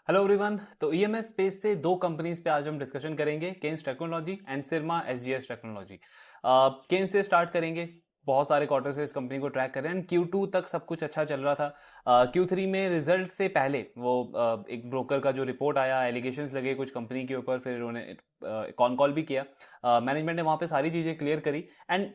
Hello everyone. तो EMS space से दो कंपनीज पे आज हम डिस्कशन करेंगे, Kaynes technology and Syrma SGS technology. Kaynes से स्टार्ट करेंगे। बहुत सारे क्वार्टर से इस कंपनी को ट्रैक कर रहे हैं एंड Q2 तक सब कुछ अच्छा चल रहा था। Q3 में रिजल्ट से पहले वो एक ब्रोकर का जो रिपोर्ट आया, एलिगेशंस लगे कुछ कंपनी के ऊपर, फिर उन्होंने कॉन कॉल भी किया। मैनेजमेंट ने वहाँ पे सारी चीज़ें क्लियर करी एंड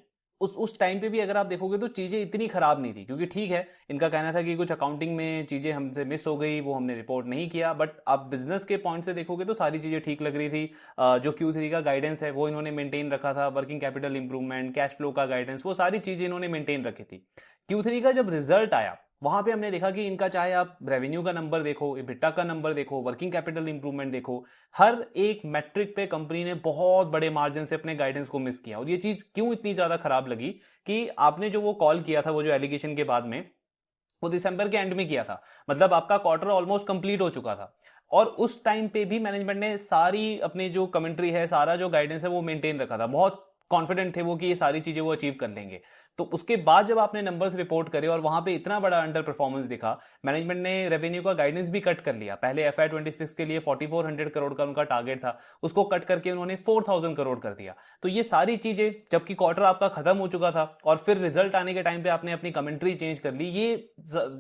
उस टाइम पे भी अगर आप देखोगे तो चीज़ें इतनी ख़राब नहीं थी, क्योंकि ठीक है, इनका कहना था कि कुछ अकाउंटिंग में चीज़ें हमसे मिस हो गई, वो हमने रिपोर्ट नहीं किया। बट आप बिजनेस के पॉइंट से देखोगे तो सारी चीज़ें ठीक लग रही थी। जो Q3 का गाइडेंस है वो इन्होंने मेंटेन रखा था, working capital improvement, cash flow का गाइडेंस, वो सारी चीज़ें इन्होंने मेंटेन रखी थी। Q3 का जब रिजल्ट आया वहां पे हमने देखा कि इनका, चाहे आप रेवेन्यू का नंबर देखो, EBITDA का नंबर देखो, वर्किंग कैपिटल इंप्रूवमेंट देखो, हर एक मैट्रिक पे कंपनी ने बहुत बड़े मार्जिन से अपने गाइडेंस को मिस किया। और ये चीज क्यों इतनी ज्यादा खराब लगी कि आपने जो वो कॉल किया था, वो जो एलिगेशन के बाद में, वो दिसंबर के एंड में किया था। मतलब आपका क्वार्टर ऑलमोस्ट कंप्लीट हो चुका था और उस टाइम पे भी मैनेजमेंट ने सारी अपनी जो कमेंट्री है, सारा जो गाइडेंस है वो मेंटेन रखा था। बहुत कॉन्फिडेंट थे वो कि ये सारी चीजें वो अचीव कर लेंगे। तो उसके बाद जब आपने नंबर्स रिपोर्ट करे और वहां पे इतना बड़ा अंडर परफॉर्मेंस दिखा, मैनेजमेंट ने रेवेन्यू का गाइडेंस भी कट कर लिया। पहले FY26 के लिए 4400 करोड़ का उनका टारगेट था, उसको कट करके उन्होंने 4000 करोड़ कर दिया। तो ये सारी चीजें, जबकि क्वार्टर आपका खत्म हो चुका था और फिर रिजल्ट आने के टाइम पे आपने अपनी कमेंट्री चेंज कर ली,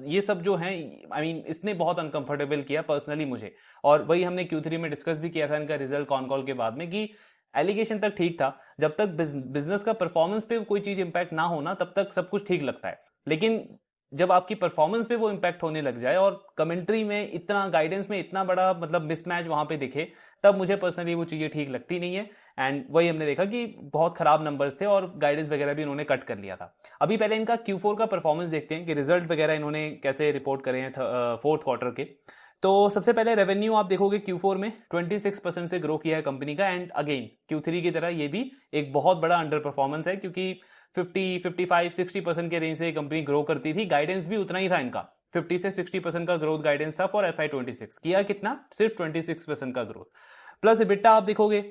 ये सब जो है, आई मीन, इसने बहुत अनकंफर्टेबल किया पर्सनली मुझे। और वही हमने Q3 में डिस्कस भी किया था इनका रिजल्ट कॉन कॉल के बाद में, कि एलिगेशन तक ठीक था। जब तक बिजनेस का परफॉर्मेंस पे कोई चीज इंपैक्ट ना होना, तब तक सब कुछ ठीक लगता है। लेकिन जब आपकी परफॉर्मेंस पे वो इंपैक्ट होने लग जाए और कमेंट्री में इतना, गाइडेंस में इतना बड़ा मतलब मिसमैच वहां पे दिखे, तब मुझे पर्सनली वो चीजें ठीक लगती नहीं है। एंड वही हमने देखा कि बहुत खराब नंबर्स थे और गाइडेंस वगैरह भी इन्होंने कट कर लिया था। अभी पहले इनका Q4 का परफॉर्मेंस देखते हैं कि रिजल्ट वगैरह इन्होंने कैसे रिपोर्ट करे हैं फोर्थ क्वार्टर के। तो सबसे पहले रेवेन्यू आप देखोगे Q4 में 26% से ग्रो किया है कंपनी का। एंड अगेन Q3 की तरह ये भी एक बहुत बड़ा अंडर परफॉर्मेंस है, क्योंकि 50, 55, 60% के रेंज से कंपनी ग्रो करती थी। गाइडेंस भी उतना ही था इनका, 50 से 60% का ग्रोथ गाइडेंस था फॉर FY26। किया कितना? सिर्फ 26% का ग्रोथ। प्लस EBITDA आप देखोगे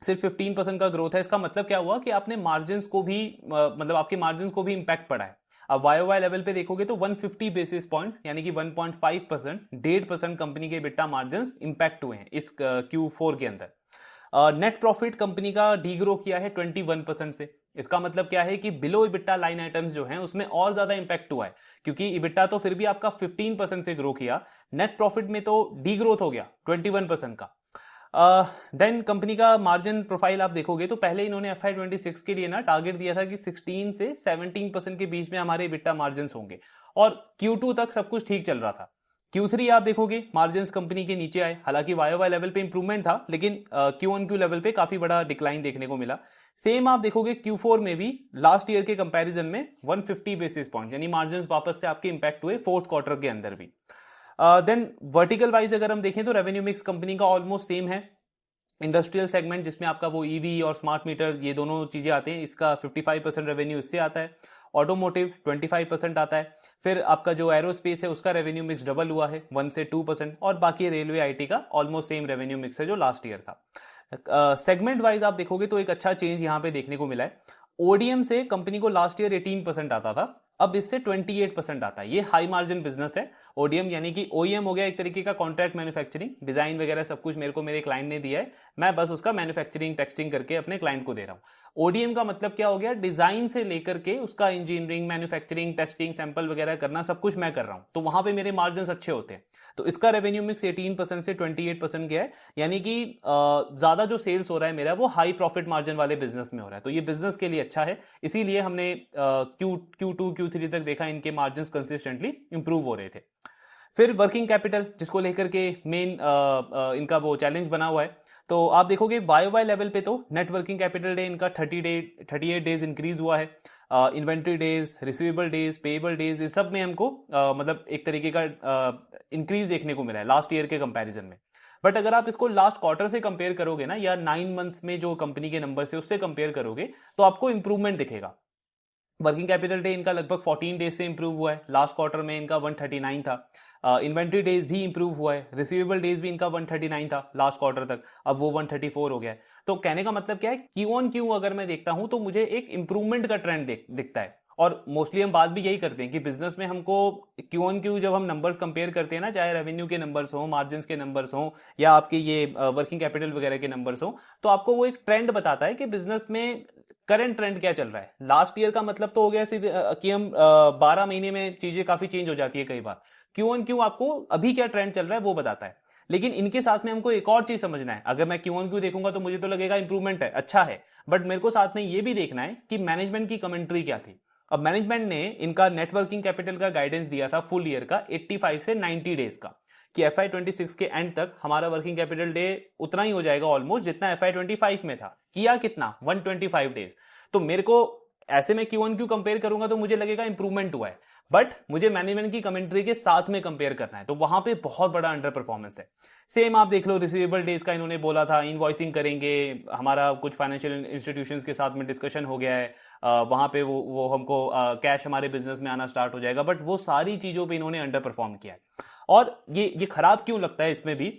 सिर्फ 15% का ग्रोथ है। इसका मतलब क्या हुआ कि आपने मार्जिन को भी, मतलब आपके मार्जिन को भी इंपैक्ट पड़ा है। अब YOY लेवल पे देखोगे तो 150 बेसिस पॉइंट्स, यानी कि 1.5%, 1.5% कंपनी के बिट्टा मार्जिन इंपैक्ट हुए हैं इस Q4 के अंदर। नेट प्रॉफिट कंपनी का डी ग्रो किया है 21% से। इसका मतलब क्या है कि बिलो इबिट्टा लाइन आइटम्स जो हैं उसमें और ज्यादा इंपैक्ट हुआ है, क्योंकि इबिट्टा तो फिर भी आपका 15% से ग्रो किया, नेट प्रॉफिट में तो डी ग्रोथ हो गया 21% का। देन कंपनी का मार्जिन प्रोफाइल आप देखोगे तो पहले इन्होंने FY26 के लिए ना टारगेट दिया था कि 16 से 17% के बीच में हमारे बिट्टा मार्जिन होंगे, और Q2 तक सब कुछ ठीक चल रहा था। Q3 आप देखोगे मार्जिन कंपनी के नीचे आए, हालांकि YOY लेवल पे इंप्रूवमेंट था, लेकिन Q1Q लेवल पे काफी बड़ा डिक्लाइन देखने को मिला। सेम आप देखोगे Q4 में भी लास्ट ईयर के कंपैरिजन में 150 बेसिस पॉइंट, यानी मार्जिन वापस से आपके इंपैक्ट हुए फोर्थ क्वार्टर के अंदर भी। देन वर्टिकल वाइज अगर हम देखें तो रेवेन्यू मिक्स कंपनी का ऑलमोस्ट सेम है। इंडस्ट्रियल सेगमेंट, जिसमें आपका वो ईवी और स्मार्ट मीटर, ये दोनों चीजें आते हैं, इसका 55% रेवेन्यू इससे आता है। ऑटोमोटिव 25% आता है। फिर आपका जो एरोस्पेस है उसका रेवेन्यू मिक्स डबल हुआ है 1 से 2%, और बाकी रेलवे IT का ऑलमोस्ट सेम रेवेन्यू मिक्स है जो लास्ट ईयर था। सेगमेंट वाइज आप देखोगे तो एक अच्छा चेंज यहां पे देखने को मिला है। ODM से कंपनी को लास्ट ईयर 18% आता था, अब इससे 28% आता है। ये हाई मार्जिन बिजनेस है। ODM यानी कि OEM हो गया एक तरीके का, कॉन्ट्रैक्ट मैन्युफैक्चरिंग, डिजाइन वगैरह सब कुछ मेरे को मेरे क्लाइंट ने दिया है, मैं बस उसका मैन्युफैक्चरिंग टेस्टिंग करके अपने क्लाइंट को दे रहा हूं। ODM का मतलब क्या हो गया? डिजाइन से लेकर के उसका इंजीनियरिंग, मैन्युफैक्चरिंग, टेस्टिंग, सैंपल वगैरह करना, सब कुछ मैं कर रहा हूं, तो वहां पे मेरे मार्जिन अच्छे होते हैं। तो इसका रेवेन्यू मिक्स 18% से 28% गया है, यानी कि ज्यादा जो सेल्स हो रहा है मेरा वो हाई प्रॉफिट मार्जिन वाले बिजनेस में हो रहा है। तो ये बिजनेस के लिए अच्छा है, इसीलिए हमने Q2 Q3 तक देखा इनके मार्जिन कंसिस्टेंटली इंप्रूव हो रहे थे। फिर वर्किंग कैपिटल, जिसको लेकर के मेन इनका वो चैलेंज बना हुआ है, तो आप देखोगे YOY लेवल पे तो नेट वर्किंग कैपिटल डे इनका 38 डेज इंक्रीज हुआ है। Inventory days, receivable days, payable days, इस सब में हमको मतलब एक तरीके का इंक्रीज देखने को मिला है लास्ट ईयर के कंपैरिजन में। बट अगर आप इसको लास्ट क्वार्टर से कंपेयर करोगे ना, या 9 मंथ्स में जो कंपनी के नंबर से उससे कंपेयर करोगे, तो आपको इंप्रूवमेंट दिखेगा। वर्किंग कैपिटल डे इनका लगभग 14 डेज से इंप्रूव हुआ है, लास्ट क्वार्टर में इनका 139 था। इन्वेंट्री डेज भी इंप्रूव हुआ है, रिसीवेबल डेज भी इनका 139 था लास्ट क्वार्टर तक, अब वो 134 हो गया है। तो कहने का मतलब क्या है, Q on Q अगर मैं देखता हूं तो मुझे एक इंप्रूवमेंट का ट्रेंड दिखता है। और मोस्टली हम बात भी यही करते हैं कि बिजनेस में हमको क्यू ऑन क्यू जब हम नंबर्स कंपेयर करते हैं ना, चाहे रेवेन्यू के नंबर्स हो, मार्जिन के नंबर्स हो, या आपके ये वर्किंग कैपिटल वगैरह के नंबर्स हो, तो आपको वो एक ट्रेंड बताता है कि बिजनेस में करंट ट्रेंड क्या चल रहा है। लास्ट ईयर का मतलब तो हो गया सीधे कि हम 12 महीने में चीजें काफी चेंज हो जाती है कई बार। क्यू ऑन क्यू आपको अभी क्या ट्रेंड चल रहा है वो बताता है। लेकिन इनके साथ में हमको एक और चीज समझना है। अगर मैं क्यू ऑन क्यू देखूंगा तो मुझे तो लगेगा इंप्रूवमेंट है, अच्छा है, बट मेरे को साथ में ये भी देखना है कि मैनेजमेंट की कमेंट्री क्या थी। अब मैनेजमेंट ने इनका नेटवर्किंग कैपिटल का गाइडेंस दिया था फुल ईयर का 85 से 90 डेज का, कि FY26 के एंड तक हमारा वर्किंग कैपिटल डे उतना ही हो जाएगा ऑलमोस्ट जितना FY25 में था। किया कितना? 125 डेज। तो मेरे को ऐसे में क्यू ऑन क्यू कंपेयर करूंगा तो मुझे लगेगा इंप्रूवमेंट हुआ है, बट मुझे मैनेजमेंट की कमेंट्री के साथ में कंपेयर करना है, तो वहां पे बहुत बड़ा अंडर परफॉर्मेंस है। सेम आप देख लो, रिसीवेबल डेज का इन्होंने बोला था इनवॉइसिंग करेंगे, हमारा कुछ फाइनेंशियल इंस्टीट्यूशंस के साथ में डिस्कशन हो गया है, वहां पे वो हमको कैश हमारे बिजनेस में आना स्टार्ट हो जाएगा, बट वो सारी चीजों पे इन्होंने अंडर परफॉर्म किया है। और ये खराब क्यों लगता है इसमें भी,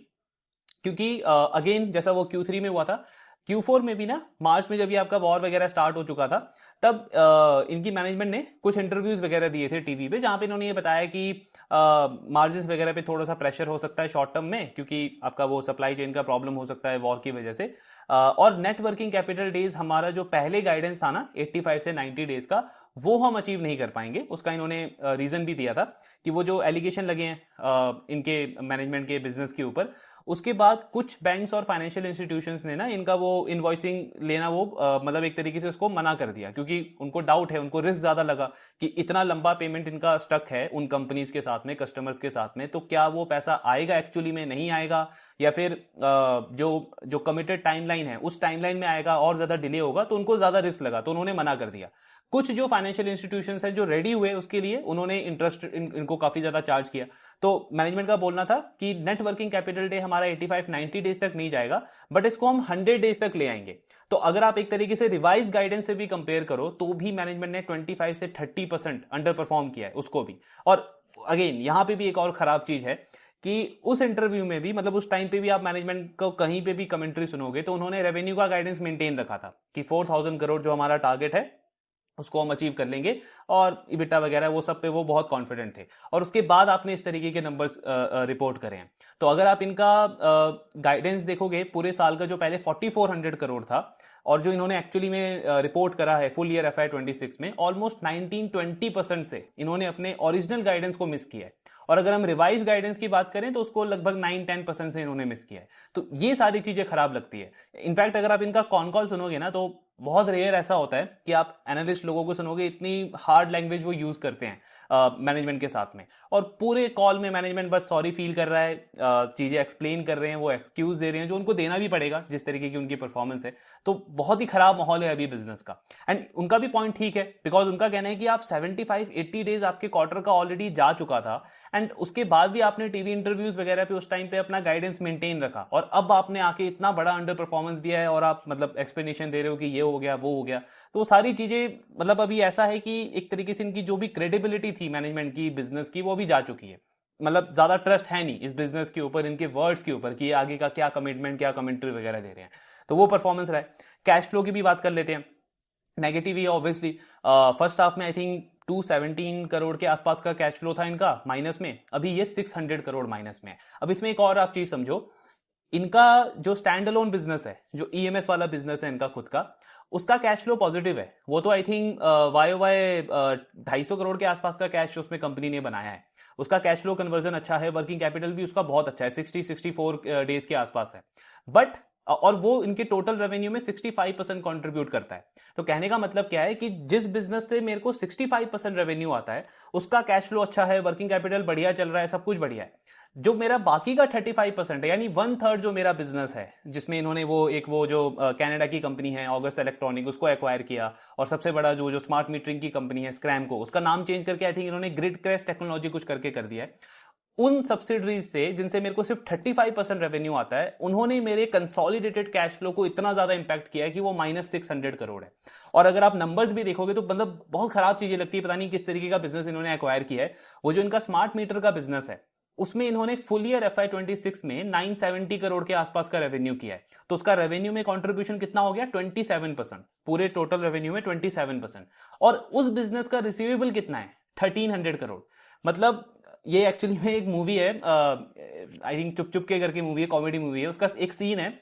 क्योंकि अगेन जैसा वो Q3 में हुआ था, Q4 में भी ना, मार्च में जब ये आपका वॉर वगैरह स्टार्ट हो चुका था, तब इनकी मैनेजमेंट ने कुछ इंटरव्यूज वगैरह दिए थे टीवी पे, जहां पे इन्होंने ये बताया कि मार्जिन वगैरह पे थोड़ा सा प्रेशर हो सकता है शॉर्ट टर्म में, क्योंकि आपका वो सप्लाई चेन का प्रॉब्लम हो सकता है वॉर की वजह से। और नेट वर्किंग कैपिटल डेज हमारा जो पहले गाइडेंस था ना 85 से 90 डेज का, वो हम अचीव नहीं कर पाएंगे। उसका इन्होंने रीजन भी दिया था कि वो जो एलिगेशन लगे हैं इनके मैनेजमेंट के बिजनेस के ऊपर, उसके बाद कुछ बैंक्स और फाइनेंशियल इंस्टीट्यूशंस ने ना इनका वो इनवॉइसिंग लेना वो मतलब एक तरीके से उसको मना कर दिया, क्योंकि उनको डाउट है, उनको रिस्क ज्यादा लगा कि इतना लंबा पेमेंट इनका स्टक है उन कंपनीज के साथ में, कस्टमर्स के साथ में, तो क्या वो पैसा आएगा एक्चुअली में, नहीं आएगा, या फिर जो कमिटेड टाइमलाइन है उस टाइमलाइन में आएगा और ज्यादा डिले होगा, तो उनको ज्यादा रिस्क लगा, तो उन्होंने मना कर दिया। कुछ जो फाइनेंशियल इंस्टीट्यूशंस हैं जो रेडी हुए उसके लिए, उन्होंने इंटरेस्ट इनको काफी ज्यादा चार्ज किया। तो मैनेजमेंट का बोलना था कि नेट वर्किंग कैपिटल डे हमारा 85-90 डेज तक नहीं जाएगा, बट इसको हम 100 डेज तक ले आएंगे। तो अगर आप एक तरीके से रिवाइज गाइडेंस से भी कंपेयर करो तो भी मैनेजमेंट ने 25 से 30% अंडर परफॉर्म किया है उसको भी। और अगेन यहां पे भी एक और खराब चीज है कि उस इंटरव्यू में भी, मतलब उस टाइम पे भी आप मैनेजमेंट को कहीं पे भी कमेंट्री सुनोगे तो उन्होंने रेवेन्यू का गाइडेंस मेंटेन रखा था कि 4000 करोड़ जो हमारा टारगेट है उसको हम अचीव कर लेंगे, और इबिटा वगैरह वो सब पे वो बहुत कॉन्फिडेंट थे। और उसके बाद आपने इस तरीके के नंबर्स रिपोर्ट करे हैं। तो अगर आप इनका गाइडेंस देखोगे पूरे साल का, जो पहले 4400 करोड़ था, और जो इन्होंने एक्चुअली में रिपोर्ट करा है फुल ईयर FY26 में, ऑलमोस्ट 19-20% से इन्होंने अपने ओरिजिनल गाइडेंस को मिस किया है। और अगर हम रिवाइज गाइडेंस की बात करें तो उसको लगभग 9-10% से इन्होंने मिस किया है। तो ये सारी चीजें खराब लगती है। इनफैक्ट अगर आप इनका कॉन कॉल सुनोगे ना, तो बहुत रेयर ऐसा होता है कि आप एनालिस्ट लोगों को सुनोगे इतनी हार्ड लैंग्वेज वो यूज करते हैं मैनेजमेंट के साथ में, और पूरे कॉल में मैनेजमेंट बस सॉरी फील कर रहा है, चीजें एक्सप्लेन कर रहे हैं, वो एक्सक्यूज दे रहे हैं, जो उनको देना भी पड़ेगा जिस तरीके की उनकी परफॉर्मेंस है। तो बहुत ही खराब माहौल है अभी बिजनेस का। एंड उनका भी पॉइंट ठीक है, बिकॉज उनका कहना है कि आप 75-80 डेज आपके क्वार्टर का ऑलरेडी जा चुका था, एंड उसके बाद भी आपने टीवी इंटरव्यूज वगैरह पे उस टाइम पे अपना गाइडेंस मेंटेन रखा, और अब आपने आके इतना बड़ा अंडर परफॉर्मेंस दिया है और आप मतलब एक्सप्लेनेशन दे रहे हो कि ये हो गया वो हो गया। तो वो सारी चीजें, मतलब अभी ऐसा है कि एक तरीके से इनकी जो भी क्रेडिबिलिटी थी मैनेजमेंट की बिजनेस की, वो भी जा चुकी है। मतलब ज्यादा ट्रस्ट है नहीं इस बिजनेस के ऊपर, इनके वर्ड्स के ऊपर, कि ये आगे का क्या कमिटमेंट, क्या कमेंट्री वगैरह दे रहे हैं। तो वो परफॉर्मेंस रहा है। कैश फ्लो की भी बात कर लेते हैं। नेगेटिव ही ऑब्वियसली, फर्स्ट हाफ में आई थिंक 217 करोड़ के आसपास का कैश फ्लो था इनका माइनस में, अभी ये 600 करोड़ माइनस में है। अब इसमें एक और आप चीज समझो, इनका जो स्टैंड अलोन बिजनेस है, जो ईएमएस वाला बिजनेस है इनका खुद का, उसका कैश फ्लो पॉजिटिव है। वो तो आई थिंक वाई 250 करोड़ के आसपास का कैश उसमें कंपनी ने बनाया है। उसका कैश फ्लो कन्वर्जन अच्छा है, वर्किंग कैपिटल भी उसका बहुत अच्छा है, 60-64 डेज के आसपास है। बट और वो इनके टोटल रेवेन्यू में 65% कंट्रीब्यूट करता है। तो कहने का मतलब क्या है कि जिस बिजनेस से मेरे को 65% रेवेन्यू आता है उसका कैश फ्लो अच्छा है, वर्किंग कैपिटल बढ़िया चल रहा है, सब कुछ बढ़िया है। जो मेरा बाकी का 35% है, यानी 1/3 जो मेरा बिजनेस है, जिसमें इन्होंने वो जो कनाडा की कंपनी है ऑगस्ट इलेक्ट्रॉनिक, उसको एक्वायर किया, और सबसे बड़ा जो स्मार्ट मीटरिंग की कंपनी है स्क्रैम को, उसका नाम चेंज करके आई थिंक इन्होंने ग्रिड क्रेस्ट टेक्नोलॉजी कुछ करके कर दिया है। उन सब्सिडरीज से जिनसे मेरे को सिर्फ 35% रेवेन्यू आता है, उन्होंने मेरे कंसोलिडेटेड कैश फ्लो को इतना ज्यादा इंपैक्ट किया है कि वो -600 करोड़ है। और अगर आप नंबर्स भी देखोगे तो मतलब बहुत खराब चीजें लगती है, पता नहीं किस तरीके का बिजनेस इन्होंने एक्वायर किया है। वो जो इनका स्मार्ट मीटर का बिजनेस है उसमें इन्होंने फुल ईयर FY26 में 970 करोड़ के आसपास का रेवेन्यू किया है। तो उसका रेवेन्यू में कंट्रीब्यूशन कितना हो गया? 27%, पूरे टोटल रेवेन्यू में 27%। और उस बिजनेस का रिसीवेबल कितना है? 1300 करोड़। मतलब ये एक्चुअली में एक मूवी है, आई थिंक चुप चुप के करके मूवी है, कॉमेडी मूवी है। उसका एक सीन है,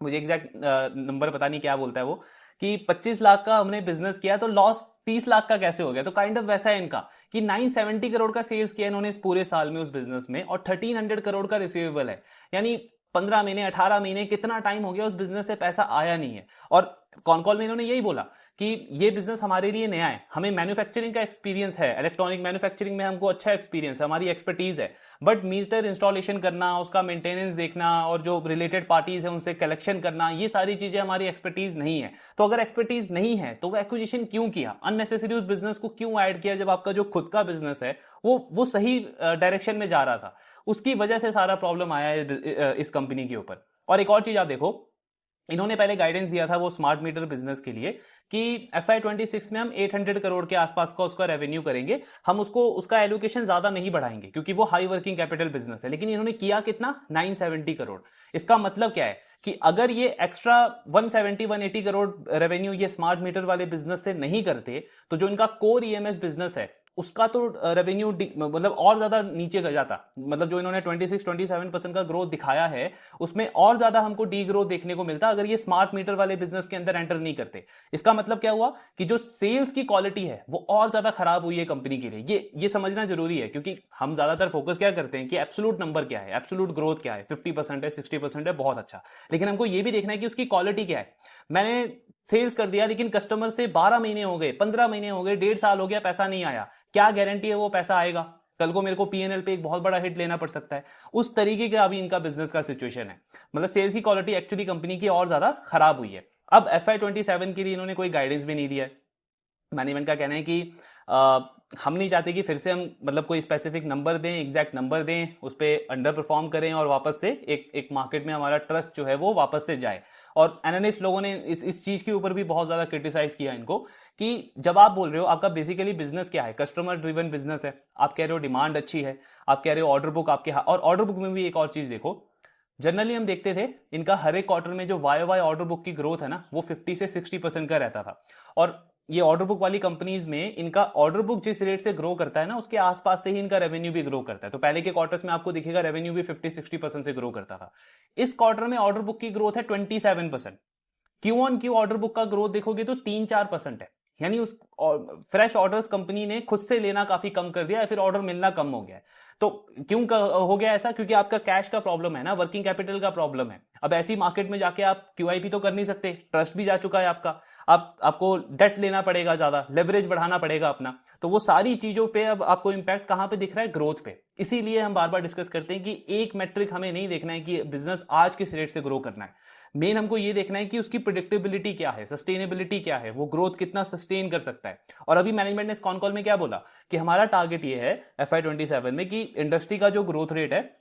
मुझे एग्जैक्ट नंबर पता नहीं क्या बोलता है वो, कि 25 लाख का हमने बिजनेस किया तो लॉस 30 लाख का कैसे हो गया। तो काइंड ऑफ वैसा है इनका कि 970 करोड़ का सेल्स किया इन्होंने इस पूरे साल में उस बिजनेस में, और 1300 करोड़ का रिसीवेबल है। यानी 15 महीने 18 महीने कितना टाइम हो गया उस बिजनेस से पैसा आया नहीं है। और कॉन कॉल में इन्होंने यही बोला कि ये बिजनेस हमारे लिए नया है, हमें मैन्युफैक्चरिंग का एक्सपीरियंस है, इलेक्ट्रॉनिक मैन्युफैक्चरिंग में हमको अच्छा एक्सपीरियंस है, हमारी एक्सपर्टीज है, बट मीटर इंस्टॉलेशन करना, उसका मेंटेनेंस देखना और जो रिलेटेड पार्टीज है उनसे कलेक्शन करना, ये सारी चीजें हमारी एक्सपर्टीज नहीं है। तो अगर एक्सपर्टीज नहीं है तो वो एक्विजिशन क्यों किया, अननेसेसरी उस बिजनेस को क्यों ऐड किया, जब आपका जो खुद का बिजनेस है वो सही डायरेक्शन में जा रहा था। उसकी वजह से सारा प्रॉब्लम आया है इस कंपनी के ऊपर। और एक और चीज आप देखो, इन्होंने पहले गाइडेंस दिया था वो स्मार्ट मीटर बिजनेस के लिए कि FY26 में हम 800 करोड़ के आसपास का उसका रेवेन्यू करेंगे, हम उसका एलोकेशन ज्यादा नहीं बढ़ाएंगे क्योंकि वो हाई वर्किंग कैपिटल बिजनेस है। लेकिन इन्होंने किया कितना? 970 करोड़। इसका मतलब क्या है कि अगर ये एक्स्ट्रा 170-180 करोड़ रेवेन्यू ये स्मार्ट मीटर वाले बिजनेस से नहीं करते तो जो इनका कोर EMS बिजनेस है उसका तो रेवेन्यू मतलब और ज्यादा नीचे गिर जाता। मतलब जो इन्होंने 26-27% का ग्रोथ दिखाया है उसमें और ज्यादा हमको डी ग्रोथ देखने को मिलता अगर ये स्मार्ट मीटर वाले बिजनेस के अंदर एंटर नहीं करते। इसका मतलब क्या हुआ कि जो सेल्स की क्वालिटी है वो और ज्यादा खराब हुई है कंपनी के लिए। ये समझना जरूरी है क्योंकि हम ज्यादातर फोकस क्या करते हैं कि एब्सोल्यूट नंबर क्या है, एब्सोल्यूट ग्रोथ क्या है, 50% है, 60% है, बहुत अच्छा। लेकिन हमको ये भी देखना है कि उसकी क्वालिटी क्या है। मैंने सेल्स कर दिया लेकिन कस्टमर से 12 महीने हो गए, 15 महीने हो गए, 1.5 साल हो गया, पैसा नहीं आया, क्या गारंटी है वो पैसा आएगा? कल को मेरे को P&L पे एक बहुत बड़ा हिट लेना पड़ सकता है। उस तरीके का अभी इनका बिजनेस का सिचुएशन है। मतलब सेल्स की क्वालिटी एक्चुअली कंपनी की और ज्यादा खराब हुई है। अब FY27 के लिए इन्होंने कोई गाइडेंस भी नहीं दिया है। मैनेजमेंट का कहना है कि हम नहीं चाहते कि फिर से हम मतलब कोई स्पेसिफिक नंबर दें, एग्जैक्ट नंबर दें, उस पर अंडर परफॉर्म करें और वापस से एक मार्केट में हमारा ट्रस्ट जो है वो वापस से जाए। और एनालिस्ट लोगों ने इस चीज के ऊपर भी बहुत ज्यादा क्रिटिसाइज किया इनको कि जब आप बोल रहे हो आपका बेसिकली बिजनेस क्या है, कस्टमर ड्रिवन बिजनेस है, आप कह रहे हो डिमांड अच्छी है, आप कह रहे हो ऑर्डर बुक आपके, और ऑर्डर बुक में भी एक और चीज देखो, जनरली हम देखते थे इनका हर एक क्वार्टर में जो YoY ऑर्डर बुक की ग्रोथ है ना वो 50 से 60% का रहता था। और ये ऑर्डर बुक वाली कंपनीज में इनका ऑर्डर बुक जिस रेट से ग्रो करता है ना उसके आसपास से ही इनका रेवेन्यू भी ग्रो करता है। तो पहले के क्वार्टर्स में आपको दिखेगा रेवेन्यू भी 50-60% से ग्रो करता था। इस क्वार्टर में ऑर्डर बुक की ग्रोथ है 27%। Q on Q order book का ग्रोथ देखोगे तो 3-4% है। यानी उस फ्रेश ऑर्डर्स कंपनी ने खुद से लेना काफी कम कर दिया है, फिर ऑर्डर मिलना कम हो गया है। तो क्यों हो गया ऐसा? क्योंकि आपका कैश का प्रॉब्लम है ना, वर्किंग कैपिटल का प्रॉब्लम है। अब ऐसी मार्केट में जाके आप QIP तो कर नहीं सकते, ट्रस्ट भी जा चुका है आपका, आपको डेट लेना पड़ेगा, ज्यादा लेवरेज बढ़ाना पड़ेगा अपना। तो वो सारी चीजों पे अब आपको इंपैक्ट कहां पे दिख रहा है? ग्रोथ पे। इसीलिए हम बार बार डिस्कस करते हैं कि एक मैट्रिक हमें नहीं देखना है कि बिजनेस आज किस रेट से ग्रो करना है। मेन हमको ये देखना है कि उसकी प्रिडिक्टेबिलिटी क्या है, सस्टेनेबिलिटी क्या है, वो ग्रोथ कितना सस्टेन कर सकता है। और अभी मैनेजमेंट ने इस कॉन कॉल में क्या बोला कि हमारा टारगेट ये है FY27 में कि इंडस्ट्री का जो ग्रोथ रेट है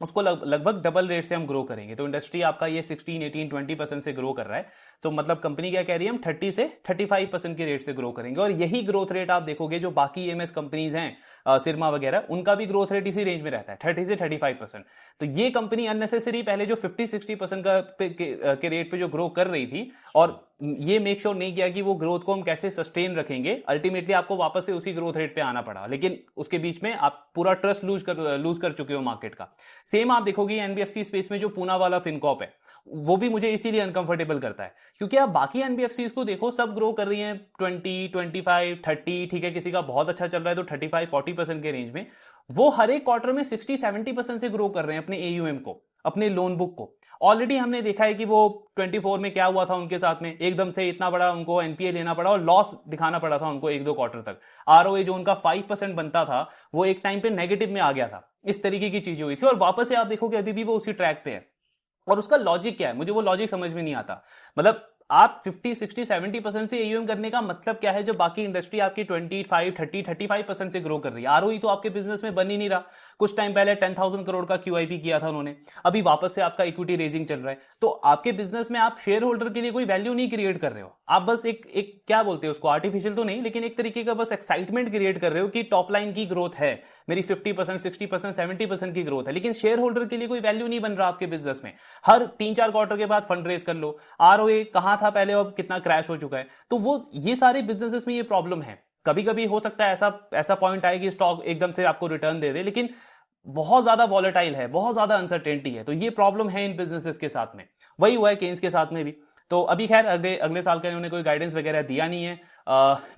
उसको लगभग डबल रेट से हम ग्रो करेंगे। तो इंडस्ट्री आपका ये 16, 18, 20% से ग्रो कर रहा है, तो मतलब कंपनी क्या कह रही है, हम 30 से 35% के रेट से ग्रो करेंगे। और यही ग्रोथ रेट आप देखोगे जो बाकी EMS कंपनीज हैं, सिरमा वगैरह, उनका भी ग्रोथ रेट इसी रेंज में रहता है, 30 से 35%। तो ये कंपनी अननेसेसरी पहले जो 50-60% के रेट पे जो ग्रो कर रही थी और ये मेक श्योर नहीं किया कि वो ग्रोथ को हम कैसे सस्टेन रखेंगे, अल्टीमेटली आपको वापस से उसी ग्रोथ रेट पे आना पड़ा। लेकिन उसके बीच में आप पूरा ट्रस्ट लूज कर चुके हो मार्केट का। सेम आप देखोगे NBFC स्पेस में जो पूना वाला फिनकॉप है, वो भी मुझे इसीलिए अनकंफर्टेबल करता है क्योंकि आप बाकी NBFCs को देखो, सब ग्रो कर रही हैं 20, 25, 30, ठीक है, किसी का बहुत अच्छा चल रहा है तो 35-40% के रेंज में। वो हर एक क्वार्टर में 60-70% से ग्रो कर रहे हैं अपने AUM को, अपने लोन बुक को। ऑलरेडी हमने देखा है कि वो 24 में क्या हुआ था उनके साथ में, एकदम से इतना बड़ा उनको NPA लेना पड़ा और लॉस दिखाना पड़ा था उनको 1-2 क्वार्टर तक। ROA जो उनका 5% बनता था वो एक टाइम पे नेगेटिव में आ गया था। इस तरीके की चीजें हुई थी और वापस से आप देखोगे अभी भी वो उसी ट्रैक पे है। और उसका लॉजिक क्या है, मुझे वो लॉजिक समझ में नहीं आता। मतलब आप 50, 60, 70% से AUM करने का मतलब क्या है, जब बाकी इंडस्ट्री आपकी 25, 30, 35% से ग्रो कर रही है। आरओई तो आपके बिजनेस में बन ही नहीं रहा। कुछ टाइम पहले 10,000 करोड़ का QIP किया था उन्होंने, अभी वापस से आपका इक्विटी रेजिंग चल रहा है। तो आपके बिजनेस में आप शेयर होल्डर के लिए कोई वैल्यू नहीं क्रिएट कर रहे हो, आप बस एक क्या बोलते हैं उसको, आर्टिफिशियल तो नहीं लेकिन एक तरीके का बस एक्साइटमेंट क्रिएट कर रहे हो कि टॉप लाइन की ग्रोथ है मेरी, 50%, 60%, 70% की ग्रोथ है, लेकिन शेयर होल्डर के लिए कोई वैल्यू नहीं बन रहा आपके बिजनेस में। हर 3-4 क्वार्टर के बाद फंड रेज कर लो, आरओए कहां था पहले और कितना क्रैश हो चुका है। तो वो ये सारे बिजनेसेस में ये प्रॉब्लम है। कभी कभी हो सकता है ऐसा ऐसा पॉइंट आए कि स्टॉक एकदम से आपको रिटर्न दे दे, लेकिन बहुत ज्यादा वॉलेटाइल है, बहुत ज्यादा अनसर्टेनिटी है। तो ये प्रॉब्लम है इन बिजनेसेस के साथ में, वही हुआ है केन्स के साथ में भी। तो अभी खैर अगले अगले साल का इन्होंने कोई गाइडेंस वगैरह दिया नहीं है।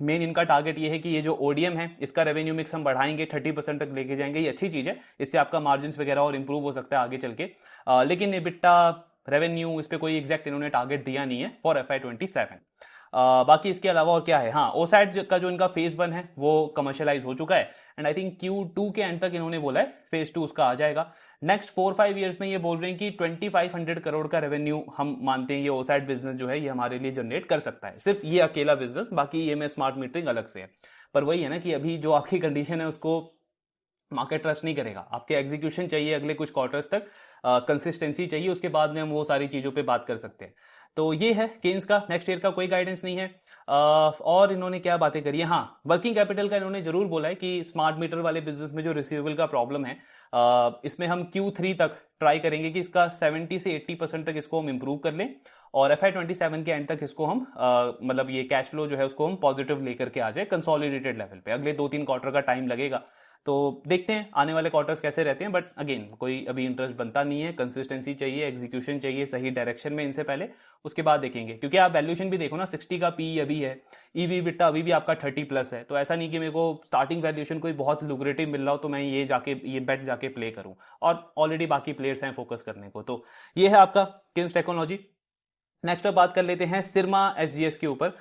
मेन इनका टारगेट ये है कि ये जो ओडीएम है इसका रेवेन्यू मिक्स हम बढ़ाएंगे, 30% तक लेके जाएंगे। ये अच्छी चीज है, इससे आपका मार्जिन वगैरह और इंप्रूव हो सकता है आगे चल के। लेकिन एबिटा, रेवेन्यू, इस पे कोई एग्जैक्ट इन्होंने टारगेट दिया नहीं है फॉर FY27। बाकी इसके अलावा और क्या है, हाँ ओसैट का जो इनका फेज 1 है वो कमर्शियलाइज हो चुका है, एंड आई थिंक Q2 के एंड तक इन्होंने बोला है फेज 2 उसका आ जाएगा। नेक्स्ट 4-5 ईयर्स में ये बोल रहे हैं कि 2500 करोड़ का रेवेन्यू हम मानते हैं ये ओसैट बिजनेस जो है ये हमारे लिए जनरेट कर सकता है, सिर्फ ये अकेला बिजनेस। बाकी EMS स्मार्ट मीटरिंग अलग से है। पर वही है ना कि अभी जो आपकी कंडीशन है उसको मार्केट ट्रस्ट नहीं करेगा, आपके एग्जीक्यूशन चाहिए अगले कुछ क्वार्टर्स तक, कंसिस्टेंसी चाहिए, उसके बाद में हम वो सारी चीजों पे बात कर सकते हैं। तो ये है केन्स का, नेक्स्ट ईयर का कोई गाइडेंस नहीं है। और इन्होंने क्या बातें करी है, हाँ वर्किंग कैपिटल का इन्होंने जरूर बोला है कि स्मार्ट मीटर वाले बिजनेस में जो रिसीवेबल का प्रॉब्लम है, इसमें हम Q3 तक ट्राई करेंगे कि इसका 70 से 80% तक इसको हम इंप्रूव कर लें, और FY27 के एंड तक इसको हम मतलब ये कैश फ्लो जो है उसको हम पॉजिटिव लेकर के आ जाए कंसोलिडेटेड लेवल पे। अगले 2-3 क्वार्टर का टाइम लगेगा, तो देखते हैं आने वाले क्वार्टर्स कैसे रहते हैं। बट अगेन कोई अभी इंटरेस्ट बनता नहीं है, कंसिस्टेंसी चाहिए, एग्जीक्यूशन चाहिए सही डायरेक्शन में इनसे पहले, उसके बाद देखेंगे। क्योंकि आप वैल्यूएशन भी देखो ना, 60 का PE अभी है, EV बिट्टा अभी भी आपका 30+ है। तो ऐसा नहीं कि मेरे को स्टार्टिंग वैल्यूएशन कोई बहुत लुक्रेटिव मिल रहा हो तो मैं ये बेट जाके प्ले करूं, और ऑलरेडी बाकी प्लेयर्स हैं फोकस करने को। तो ये है आपका केन्स टेक्नोलॉजी। नेक्स्ट अब बात कर लेते हैं सिरमा SGS के ऊपर।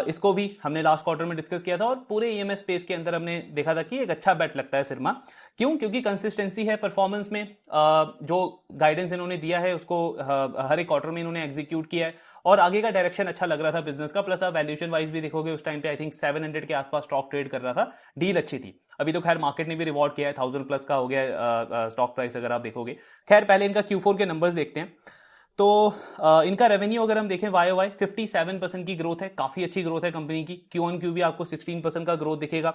इसको भी हमने लास्ट क्वार्टर में डिस्कस किया था, और पूरे EMS स्पेस के अंदर हमने देखा था कि एक अच्छा बेट लगता है सिरमा। क्यों? क्योंकि कंसिस्टेंसी है परफॉर्मेंस में, जो गाइडेंस इन्होंने दिया है उसको हर एक क्वार्टर में इन्होंने एग्जीक्यूट किया है, और आगे का डायरेक्शन अच्छा लग रहा था बिजनेस का। प्लस आप वैल्यूएशन वाइज भी देखोगे उस टाइम पे आई थिंक 700 के आसपास स्टॉक ट्रेड कर रहा था, डील अच्छी थी। अभी तो खैर मार्केट ने भी रिवॉर्ड किया है, 1000+ का हो गया स्टॉक प्राइस अगर आप देखोगे। खैर पहले इनका Q4 के नंबर्स देखते हैं। तो इनका रेवेन्यू अगर हम देखें YOY 57% की ग्रोथ है, काफी अच्छी ग्रोथ है कंपनी की। Q-on-Q भी आपको 16% का ग्रोथ दिखेगा।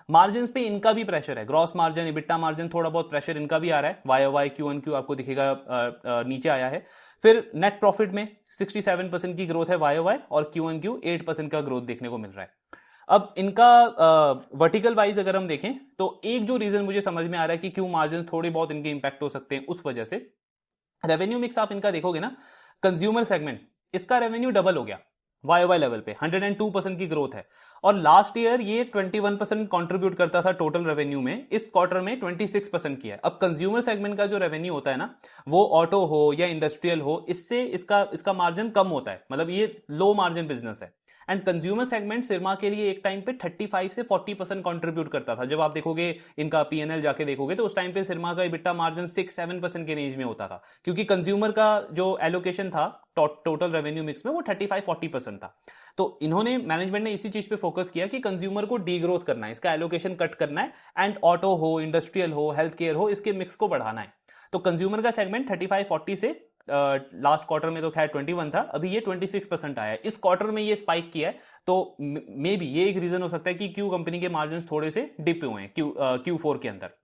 मार्जिन पे इनका भी प्रेशर है, ग्रॉस मार्जिन, EBITDA मार्जिन, थोड़ा बहुत प्रेशर इनका भी आ रहा है। YOY Q-on-Q आपको दिखेगा नीचे आया है। फिर नेट प्रॉफिट में 67% की ग्रोथ है YOY, और Q-on-Q 8% का ग्रोथ देखने को मिल रहा है। अब इनका वर्टिकल वाइज अगर हम देखें तो एक जो रीजन मुझे समझ में आ रहा है कि क्यों मार्जिन थोड़े बहुत इनके इंपैक्ट हो सकते हैं, उस वजह से रेवेन्यू मिक्स आप इनका देखोगे ना, कंज्यूमर सेगमेंट इसका रेवेन्यू डबल हो गया YOY लेवल पे, 102% की ग्रोथ है। और लास्ट ईयर ये 21% कंट्रीब्यूट करता था टोटल रेवेन्यू में, इस क्वार्टर में 26% किया है। अब कंज्यूमर सेगमेंट का जो रेवेन्यू होता है ना, वो ऑटो हो या इंडस्ट्रियल हो, इससे इसका मार्जिन कम होता है, मतलब ये लो मार्जिन बिजनेस है। एंड कंज्यूमर सेगमेंट सिरमा के लिए एक टाइम पे 35 से 40% कंट्रीब्यूट करता था। जब आप देखोगे इनका P&L जाके देखोगे तो उस टाइम पे सिरमा का EBITDA मार्जिन 6-7% के रेंज में होता था, क्योंकि कंज्यूमर का जो एलोकेशन था टोटल रेवेन्यू मिक्स में वो 35-40% था। तो इन्होंने, मैनेजमेंट ने इसी चीज पे फोकस किया कि कंज्यूमर को डीग्रोथ करना है, इसका एलोकेशन कट करना है, एंड ऑटो हो, इंडस्ट्रियल हो, हेल्थ केयर हो, इसके मिक्स को बढ़ाना है। तो कंज्यूमर का सेगमेंट 35-40 से लास्ट क्वार्टर में तो खैर 21 था, अभी ये 26% आया है। इस क्वार्टर में ये स्पाइक किया है, तो मे बी ये एक रीजन हो सकता है कि क्यू कंपनी के मार्जिन थोड़े से डिप हुए हैं Q4 के अंदर।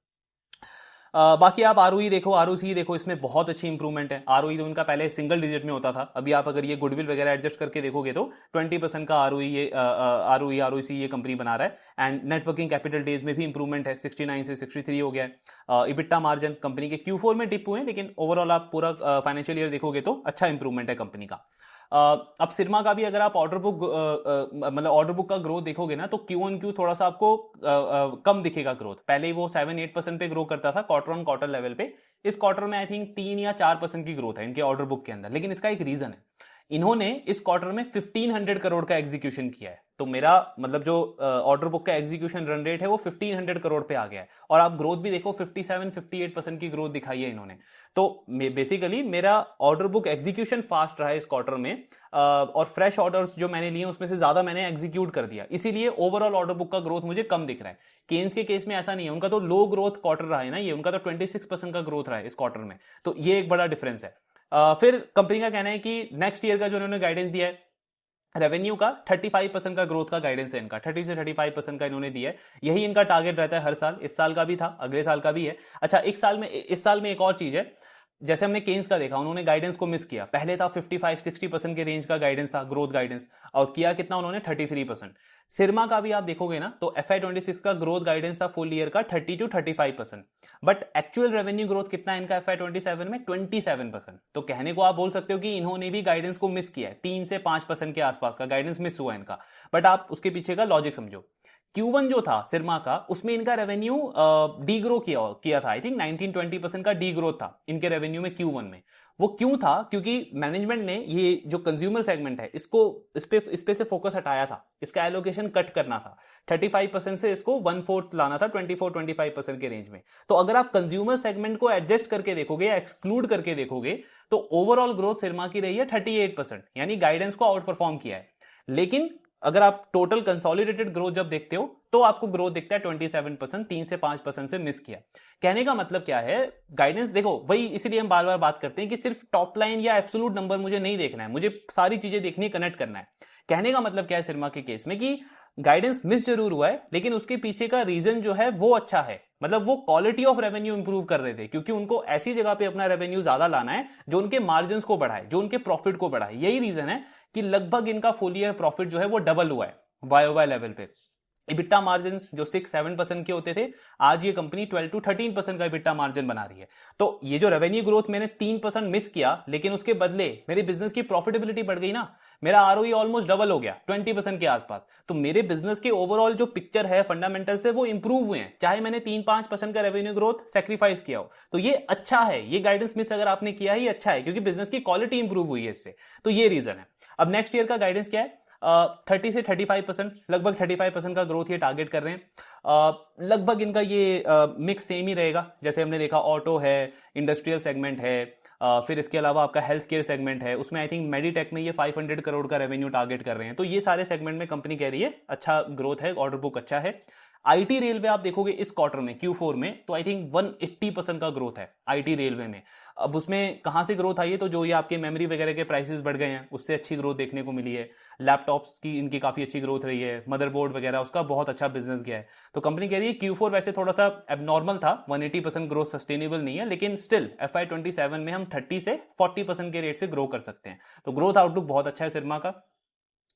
बाकी आप ROE देखो, ROC देखो, इसमें बहुत अच्छी इंप्रूवमेंट है। ROE तो इनका पहले सिंगल डिजिट में होता था, अभी आप अगर ये गुडविल वगैरह एडजस्ट करके देखोगे तो 20% का ROE ROC ये कंपनी बना रहा है। एंड नेटवर्किंग कैपिटल डेज में भी इंप्रूवमेंट है, 69 से 63 हो गया है। EBITDA मार्जिन कंपनी के Q4 में डिप हुए हैं, लेकिन ओवरऑल आप पूरा फाइनेंशियल ईयर देखोगे तो अच्छा इंप्रूवमेंट है कंपनी का। अब सिरमा का भी अगर आप ऑर्डर बुक का ग्रोथ देखोगे ना, तो Q-on-Q थोड़ा सा आपको कम दिखेगा ग्रोथ। पहले ही वो 7-8% पे ग्रो करता था क्वार्टर ऑन क्वार्टर लेवल पे, इस क्वार्टर में आई थिंक 3 या 4% की ग्रोथ है इनके ऑर्डर बुक के अंदर। लेकिन इसका एक रीजन है, इन्होंने इस क्वार्टर में 1500 करोड़ का एग्जीक्यूशन किया है। तो मेरा मतलब जो ऑर्डर बुक का एग्जीक्यूशन रन रेट है वो 1500 करोड़ पे आ गया है। और आप ग्रोथ भी देखो 57-58% की ग्रोथ दिखाई है इन्होंने। तो बेसिकली मेरा ऑर्डर बुक एग्जीक्यूशन फास्ट रहा है इस क्वार्टर में, और फ्रेश ऑर्डर्स जो मैंने लिए उसमें से ज्यादा मैंने एग्जीक्यूट कर दिया, इसीलिए ओवरऑल ऑर्डर बुक का ग्रोथ मुझे कम दिख रहा है। केन्स के केस में ऐसा नहीं है, उनका तो लो ग्रोथ क्वार्टर रहा है ना, ये उनका तो 26% का ग्रोथ रहा है इस क्वार्टर में। तो ये एक बड़ा डिफरेंस है। फिर कंपनी का कहना है कि नेक्स्ट ईयर का जो उन्होंने गाइडेंस दिया है रेवेन्यू का 35% का ग्रोथ का गाइडेंस है इनका, 30 से 35% का इन्होंने दिया है। यही इनका टारगेट रहता है हर साल, इस साल का भी था, अगले साल का भी है। अच्छा, इस साल में एक और चीज है, जैसे हमने केन्स का देखा, उन्होंने गाइडेंस को मिस किया। पहले था 55-60% के रेंज का गाइडेंस था, ग्रोथ गाइडेंस, और किया कितना उन्होंने 33%। सिरमा का भी आप देखोगे ना तो FY26 का ग्रोथ गाइडेंस था फुल ईयर का 30-35%, बट एक्चुअल रेवेन्यू ग्रोथ कितना है इनका FY27 में 27%। तो कहने को आप बोल सकते हो कि इन्होंने भी गाइडेंस को मिस किया है, 3 से 5% के आसपास का गाइडेंस मिस हुआ इनका। बट आप उसके पीछे का लॉजिक समझो। Q1 जो था सिरमा का, उसमें इनका रेवेन्यू डी ग्रो किया था, आई थिंक 19-20% का डी ग्रोथ था इनके रेवेन्यू में Q1 में। वो क्यों था? क्योंकि मैनेजमेंट ने ये जो कंज्यूमर सेगमेंट है इस पे से फोकस हटाया था, इसका एलोकेशन कट करना था, 35% से इसको 1/4 लाना था, 24-25% के रेंज में। तो अगर आप कंज्यूमर सेगमेंट को एडजस्ट करके देखोगे या एक्सक्लूड करके देखोगे तो ओवरऑल ग्रोथ सिरमा की रही है 38%, यानी गाइडेंस को आउट परफॉर्म किया है। लेकिन अगर आप टोटल कंसोलिडेटेड ग्रोथ जब देखते हो तो आपको ग्रोथ दिखता है 27%, 3 से 5% से मिस किया। कहने का मतलब क्या है, गाइडेंस देखो, वही इसीलिए हम बार बार बात करते हैं कि सिर्फ टॉप लाइन या एब्सोल्यूट नंबर मुझे नहीं देखना है, मुझे सारी चीजें देखनी, कनेक्ट करना है। कहने का मतलब क्या है सिरमा के केस में कि गाइडेंस मिस जरूर हुआ है, लेकिन उसके पीछे का रीजन जो है वो अच्छा है। मतलब वो क्वालिटी ऑफ रेवेन्यू इंप्रूव कर रहे थे, क्योंकि उनको ऐसी जगह पे अपना रेवेन्यू ज्यादा लाना है जो उनके मार्जिन को बढ़ाए, जो उनके प्रॉफिट को बढ़ाए। यही रीजन है कि लगभग इनका फुल ईयर प्रॉफिट जो है वो डबल हुआ है YOY लेवल पे। इबिट्टा मार्जिन जो 6-7% के होते थे, आज ये कंपनी 12-13% का इबिट्टा मार्जिन बना रही है। तो ये जो रेवेन्यू ग्रोथ मैंने 3% मिस किया, लेकिन उसके बदले मेरे बिजनेस की प्रॉफिटेबिलिटी बढ़ गई ना, मेरा ROE ऑलमोस्ट डबल हो गया 20% के आसपास। तो मेरे बिजनेस के ओवरऑल जो पिक्चर है, फंडामेंटल्स है, वो इंप्रूव हुए हैं, चाहे मैंने 3-5% का रेवेन्यू ग्रोथ सेक्रीफाइस किया हो। तो ये अच्छा है, ये गाइडेंस मिस अगर आपने किया है ये अच्छा है, क्योंकि बिजनेस की क्वालिटी इंप्रूव हुई है इससे। तो ये रीजन है। अब नेक्स्ट ईयर का गाइडेंस क्या है? 30 से 35%, लगभग 35% का ग्रोथ ये टारगेट कर रहे हैं। लगभग इनका ये मिक्स सेम ही रहेगा, जैसे हमने देखा ऑटो है, इंडस्ट्रियल सेगमेंट है, फिर इसके अलावा आपका हेल्थ केयर सेगमेंट है, उसमें आई थिंक मेडिटेक में ये 500 करोड़ का रेवेन्यू टारगेट कर रहे हैं। तो ये सारे सेगमेंट में कंपनी कह रही है अच्छा ग्रोथ है, ऑर्डर बुक अच्छा है। आईटी रेलवे आप देखोगे इस क्वार्टर में Q4 में तो आई थिंक 180% का ग्रोथ है आईटी रेलवे में। अब उसमें कहां से ग्रोथ आई है? तो जो ये आपके मेमोरी वगैरह के प्राइसेस बढ़ गए हैं उससे अच्छी ग्रोथ देखने को मिली है। लैपटॉप्स की इनकी काफी अच्छी ग्रोथ रही है, मदरबोर्ड वगैरह उसका बहुत अच्छा बिजनेस गया है। तो कंपनी कह रही है Q4 वैसे थोड़ा सा एबनॉर्मल था, 180% ग्रोथ सस्टेनेबल नहीं है, लेकिन स्टिल FY27 में हम 30 से 40% के रेट से ग्रो कर सकते हैं। तो ग्रोथ आउटलुक बहुत अच्छा है सिरमा का।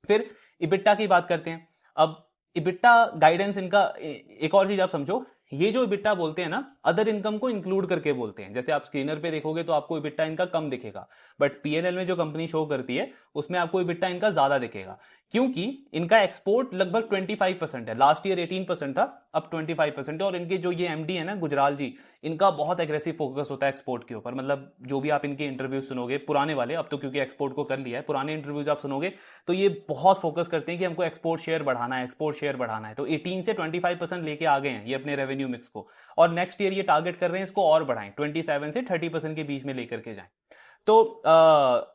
फिर इबिट्टा की बात करते हैं। अब इबिट्टा गाइडेंस इनका एक और चीज आप समझो, ये जो इबिट्टा बोलते हैं ना, अदर इनकम को इंक्लूड करके बोलते हैं। जैसे आप स्क्रीनर पे देखोगे तो आपको इबिट्टा इनका कम दिखेगा, बट पीएनएल में जो कंपनी शो करती है उसमें आपको इबिट्टा इनका ज्यादा दिखेगा, क्योंकि इनका एक्सपोर्ट लगभग 25% है। लास्ट ईयर 18% था, अब 25% है। और इनके जो ये एमडी है ना गुजराल जी, इनका बहुत एग्रेसिव फोकस होता है एक्सपोर्ट के ऊपर। मतलब जो भी आप इनके इंटरव्यू सुनोगे पुराने वाले, अब तो क्योंकि एक्सपोर्ट को कर लिया है, पुराने इंटरव्यूज आप सुनोगे तो ये बहुत फोकस करते हैं कि हमको एक्सपोर्ट शेयर बढ़ाना है, एक्सपोर्ट शेयर बढ़ाना है। तो 18 से 25% लेके आ गए हैं ये अपने रेवेन्यू मिक्स को, और नेक्स्ट ईयर ये टारगेट कर रहे हैं इसको और बढ़ाएं, 27 से 30% के बीच में लेकर के जाएं। तो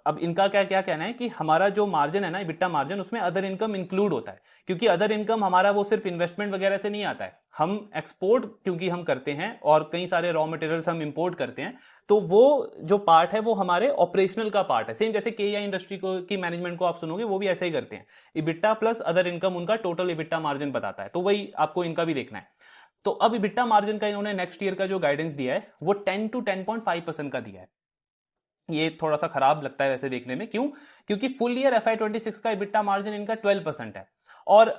अब इनका क्या क्या कहना है कि हमारा जो मार्जिन है ना, इबिट्टा मार्जिन, उसमें अदर इनकम इंक्लूड होता है, क्योंकि अदर इनकम हमारा वो सिर्फ इन्वेस्टमेंट वगैरह से नहीं आता है। हम एक्सपोर्ट क्योंकि हम करते हैं और कई सारे रॉ मटेरियल्स हम इंपोर्ट करते हैं, तो वो जो पार्ट है वो हमारे ऑपरेशनल का पार्ट है। सेम जैसे केईआई इंडस्ट्री को की मैनेजमेंट को आप सुनोगे वो भी ऐसे ही करते हैं। इबिट्टा प्लस अदर इनकम उनका टोटल इबिट्टा मार्जिन बताता है, तो वही आपको इनका भी देखना है। तो अब इबिट्टा मार्जिन का इन्होंने नेक्स्ट ईयर का जो गाइडेंस दिया है वो 10 to 10.5% का दिया है। ये थोड़ा सा खराब लगता है वैसे देखने में, क्यों? क्योंकि फुल ईयर FY26 का इबिट्टा मार्जिन इनका 12% है, और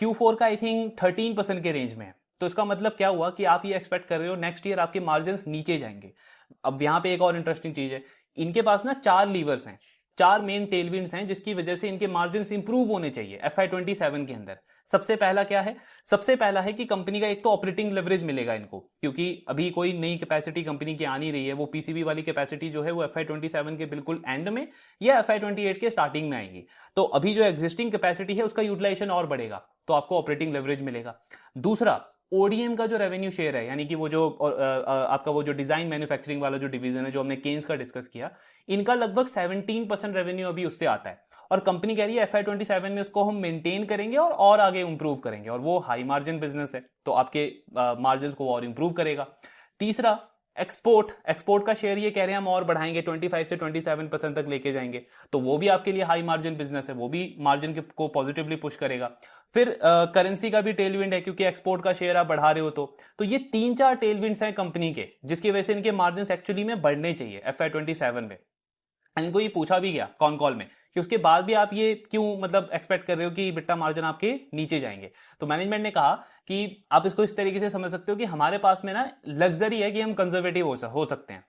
Q4 का आई थिंक 13% के रेंज में है। तो इसका मतलब क्या हुआ कि आप ये एक्सपेक्ट कर रहे हो नेक्स्ट ईयर आपके मार्जिन नीचे जाएंगे। अब यहां पे एक और इंटरेस्टिंग चीज है, इनके पास ना 4 लीवर्स हैं। 4 मेन टेलविंड्स हैं जिसकी वजह से इनके मार्जिन्स इंप्रूव होने चाहिए FY27 के अंदर। सबसे पहला क्या है? सबसे पहला है कि कंपनी का एक तो ऑपरेटिंग लेवरेज मिलेगा इनको, क्योंकि अभी कोई नई कैपेसिटी कंपनी की आ नहीं रही है। वो पीसीबी वाली कैपेसिटी जो है वो FY27 के बिल्कुल एंड में या FY28 के स्टार्टिंग में आएगी। तो अभी जो एग्जिस्टिंग कैपेसिटी है उसका यूटिलाइजेशन और बढ़ेगा, तो आपको ऑपरेटिंग लेवरेज मिलेगा। दूसरा, ओडीएम का जो रेवेन्यू शेयर है, यानी कि वो जो आपका वो जो डिजाइन मैन्युफैक्चरिंग वाला जो डिवीजन है जो हमने केन्स का डिस्कस किया, इनका लगभग 17% रेवेन्यू अभी उससे आता है। और कंपनी कह रही है FY27 में उसको हम मेंटेन करेंगे और आगे इंप्रूव करेंगे, और वो हाई मार्जिन बिजनेस है तो आपके मार्जिन को और इंप्रूव करेगा। तीसरा, एक्सपोर्ट का शेयर ये कह रहे हैं हम और बढ़ाएंगे, 25 से 27% तक लेके जाएंगे, तो वो भी आपके लिए हाई मार्जिन बिजनेस है, वो भी मार्जिन को पॉजिटिवली पुश करेगा। फिर करेंसी का भी टेलविंड है, क्योंकि एक्सपोर्ट का शेयर आप बढ़ा रहे हो तो ये 3-4 टेलविंड्स हैं कंपनी के, जिसकी वजह से इनके मार्जिन एक्चुअली में बढ़ने चाहिए FY27 में। इनको ये पूछा भी गया कॉन कॉल में कि उसके बाद भी आप ये क्यों मतलब एक्सपेक्ट कर रहे हो कि बिट्टा मार्जिन आपके नीचे जाएंगे। तो मैनेजमेंट ने कहा कि आप इसको इस तरीके से समझ सकते हो कि हमारे पास में ना लग्जरी है कि हम कंजर्वेटिव हो सकते हैं,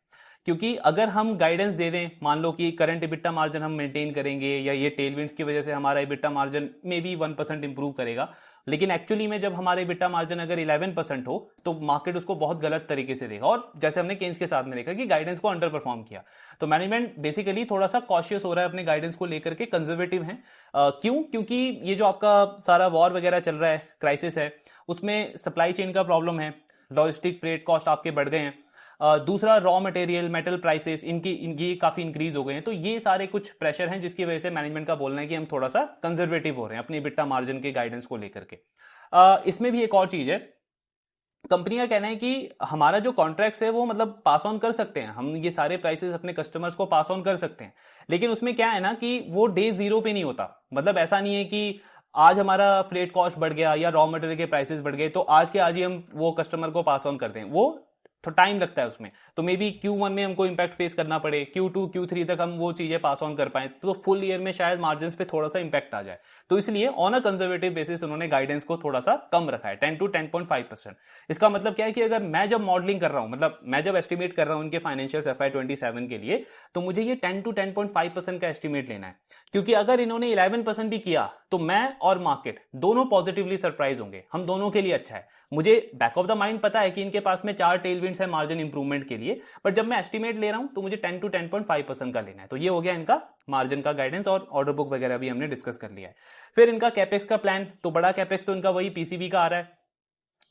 क्योंकि अगर हम गाइडेंस दे दें, मान लो कि करंट EBITDA मार्जिन हम मेंटेन करेंगे या ये टेलविंड्स की वजह से हमारा EBITDA margin may be 1% improve करेगा, लेकिन एक्चुअली में जब हमारे EBITDA मार्जिन अगर 11% हो तो मार्केट उसको बहुत गलत तरीके से देगा, और जैसे हमने केन्स के साथ में देखा कि गाइडेंस को अंडर परफॉर्म किया। तो मैनेजमेंट बेसिकली थोड़ा सा कॉशियस हो रहा है अपने गाइडेंस को लेकर के, कंजर्वेटिव है। क्यों? क्योंकि ये जो आपका सारा वॉर वगैरह चल रहा है, क्राइसिस है, उसमें सप्लाई चेन का प्रॉब्लम है, लॉजिस्टिक फ्रेट कॉस्ट आपके बढ़ गए हैं। दूसरा, रॉ मटेरियल मेटल प्राइसेस इनकी काफी इंक्रीज हो गए हैं। तो ये सारे कुछ प्रेशर हैं जिसकी वजह से मैनेजमेंट का बोलना है कि हम थोड़ा सा कंजर्वेटिव हो रहे हैं अपनी बिट्टा मार्जिन के गाइडेंस को लेकर के। इसमें भी एक और चीज है, कंपनी का कहना है कि हमारा जो कॉन्ट्रैक्ट्स है वो मतलब पास ऑन कर सकते हैं, हम ये सारे प्राइसेस अपने कस्टमर्स को पास ऑन कर सकते हैं, लेकिन उसमें क्या है ना कि वो डे जीरो पे नहीं होता। मतलब ऐसा नहीं है कि आज हमारा फ्रेट कॉस्ट बढ़ गया या रॉ मटेरियल के प्राइसेस बढ़ गए तो आज के आज ही हम वो कस्टमर को पास ऑन कर दें, वो तो टाइम लगता है उसमें। तो मे बी Q1 में हमको इंपैक्ट फेस करना पड़े, Q2 Q3 तक हम वो चीजें पास ऑन कर पाए, तो फुल ईयर में शायद मार्जिन पे थोड़ा सा इंपैक्ट आ जाए। तो इसलिए ऑन अ कंजर्वेटिव बेसिस उन्होंने गाइडेंस को थोड़ा सा कम रखा है, 10 to 10.5%। इसका मतलब क्या है कि अगर मैं जब मॉडलिंग कर रहा हूं, मतलब मैं जब एस्टिमेट कर रहा हूं इनके फाइनेंशियल्स FY27 के लिए, तो मुझे ये 10 to 10.5% का एस्टिमेट लेना है, क्योंकि अगर इन्होंने 11% भी किया तो मैं और मार्केट दोनों पॉजिटिवली सरप्राइज होंगे, हम दोनों के लिए अच्छा है। मुझे बैक ऑफ द माइंड पता है कि इनके पास में 4 टेलविंड्स है मार्जिन इंप्रूवमेंट के लिए, बट जब मैं एस्टिमेट ले रहा हूं तो मुझे 10 to 10.5% का लेना है। तो ये हो गया इनका मार्जिन का गाइडेंस, और ऑर्डर बुक वगैरह भी हमने डिस्कस कर लिया है। फिर इनका कैपेक्स का प्लान, तो बड़ा कैपेक्स तो इनका वही पीसीबी का आ रहा है,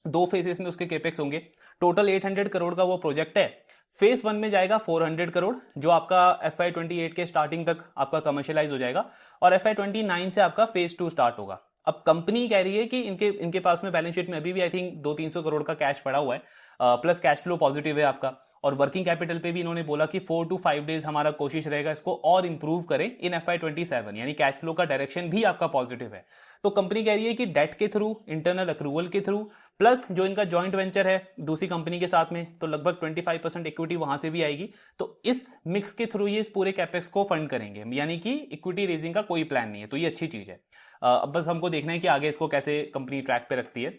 2 फेजेस में उसके कैपेक्स होंगे। टोटल 800 करोड़ का वो प्रोजेक्ट है। फेज 1 में जाएगा 400 करोड़, जो आपका FY28 के स्टार्टिंग तक आपका कमर्शियलाइज हो जाएगा, और FY29 से आपका फेज 2 स्टार्ट होगा। अब कंपनी कह रही है कि इनके पास में बैलेंस शीट में अभी भी आई थिंक 200-300 करोड़ का कैश पड़ा हुआ है, प्लस कैश फ्लो पॉजिटिव है आपका, और वर्किंग कैपिटल पे भी इन्होंने बोला कि 4 to 5 डेज हमारा कोशिश रहेगा इसको और इंप्रूव करें इन FY27, यानी कैश फ्लो का डायरेक्शन भी आपका पॉजिटिव है। तो कंपनी कह रही है कि डेट के थ्रू, इंटरनल अक्रूवल के थ्रू, प्लस जो इनका जॉइंट वेंचर है दूसरी कंपनी के साथ में, तो लगभग 25% इक्विटी वहां से भी आएगी। तो इस मिक्स के थ्रू ये इस पूरे कैपेक्स को फंड करेंगे, यानी कि इक्विटी रेजिंग का कोई प्लान नहीं है। तो ये अच्छी चीज है। अब बस हमको देखना है कि आगे इसको कैसे कंपनी ट्रैक पे रखती है।